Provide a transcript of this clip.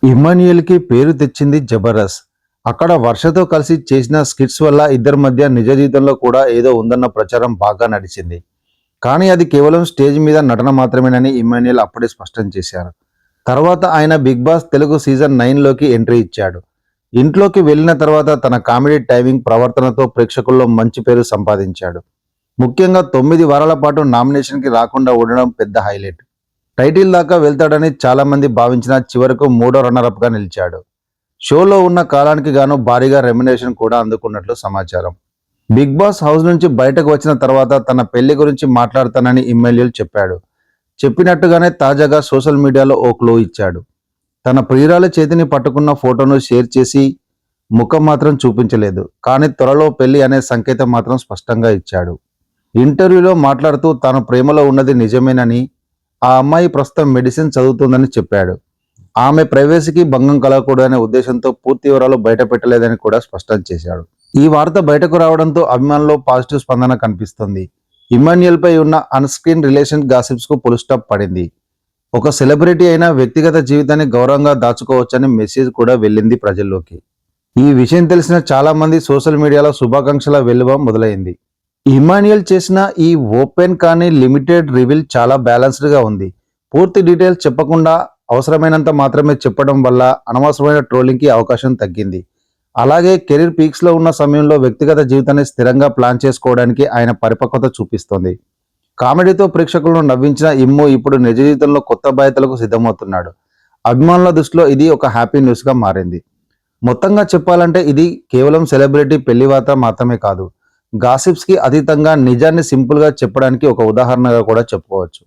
ఇమ్మాన్యుయల్‌కి పేరు తెచ్చింది 'జబర్దస్త్'. అక్కడ వర్షతో కలిసి చేసిన స్కిట్స్ వల్ల ఇద్దరి మధ్య నిజ జీవితంలో కూడా ఏదో ఉందన్న ప్రచారం బాగా నడిచింది. కానీ అది కేవలం స్టేజ్ మీద నటన మాత్రమేనని ఇమ్మాన్యుయల్ అప్పుడే స్పష్టం చేశారు. తర్వాత ఆయన 'బిగ్ బాస్' తెలుగు సీజన్ 9లోకి ఎంట్రీ ఇచ్చాడు. ఇంట్లోకి వెళ్ళిన తర్వాత తన కామెడీ టైమింగ్, ప్రవర్తనతో ప్రేక్షకుల్లో మంచి పేరు సంపాదించాడు. ముఖ్యంగా 9 వారాల పాటు నామినేషన్‌కి రాకుండా ఉండడం పెద్ద హైలైట్. టైటిల్ దాకా వెళ్తాడని చాలామంది భావించినా చివరకు మూడో రన్నరప్‌గా నిలిచాడు. షోలో ఉన్న కాలానికి గాను భారీగా రెమ్యునరేషన్ కూడా అందుకున్నట్లు సమాచారం. బిగ్ బాస్ హౌస్ నుంచి బయటకు వచ్చిన తర్వాత తన పెళ్లి గురించి మాట్లాడతానని ఇమ్మాన్యుయల్ చెప్పాడు. చెప్పినట్టుగానే తాజాగా సోషల్ మీడియాలో ఓ క్లూ ఇచ్చాడు. తన ప్రియురాలి చేతిని పట్టుకున్న ఫోటోను షేర్ చేసి ముఖం మాత్రం చూపించలేదు. కానీ త్వరలో పెళ్లి అనే సంకేతం మాత్రం స్పష్టంగా ఇచ్చాడు. ఇంటర్వ్యూలో మాట్లాడుతూ తాను ప్రేమలో ఉన్నది నిజమేనని, ఆ అమ్మాయి ప్రస్తుతం మెడిసిన్ చదువుతుందని చెప్పాడు. ఆమె ప్రైవసీకి భంగం కలగకూడదనే ఉద్దేశంతో పూర్తి వివరాలు బయట పెట్టలేదని కూడా స్పష్టం చేశాడు. ఈ వార్త బయటకు రావడంతో అభిమానుల్లో పాజిటివ్ స్పందన కనిపిస్తుంది. ఇమ్మాన్యుయల్పై ఉన్న అన్‌స్క్రీన్ రిలేషన్ గాసిప్స్‌కు ఫుల్ స్టాప్ పడింది. ఒక సెలబ్రిటీ అయినా వ్యక్తిగత జీవితాన్ని గౌరవంగా దాచుకోవచ్చని మెసేజ్ కూడా వెళ్ళింది ప్రజల్లోకి. ఈ విషయం తెలిసిన చాలా మంది సోషల్ మీడియాలో శుభాకాంక్షల వెల్లువ మొదలైంది. ఇమ్మాన్యుయల్ చేసిన ఈ ఓపెన్ కానీ లిమిటెడ్ రివీల్ చాలా బ్యాలెన్స్డ్‌గా ఉంది. పూర్తి డీటెయిల్స్ చెప్పకుండా అవసరమైనంత మాత్రమే చెప్పడం వల్ల అనవసరమైన ట్రోలింగ్‌కి అవకాశం తగ్గింది. అలాగే కెరీర్ పీక్స్‌లో ఉన్న సమయంలో వ్యక్తిగత జీవితాన్ని స్థిరంగా ప్లాన్ చేసుకోవడానికి ఆయన పరిపక్వత చూపిస్తోంది. కామెడీతో ప్రేక్షకులను నవ్వించిన ఇమ్ము ఇప్పుడు నిజ జీవితంలో కొత్త బాధ్యతలకు సిద్ధమవుతున్నాడు. అభిమానుల దృష్టిలో ఇది ఒక హ్యాపీ న్యూస్‌గా మారింది. మొత్తంగా చెప్పాలంటే ఇది కేవలం సెలబ్రిటీ పెళ్లి వార్త మాత్రమే కాదు. గాసిప్స్‌కి అతీతంగా నిజాన్ని సింపుల్‌గా చెప్పడానికి ఒక ఉదాహరణగా కూడా చెప్పుకోవచ్చు.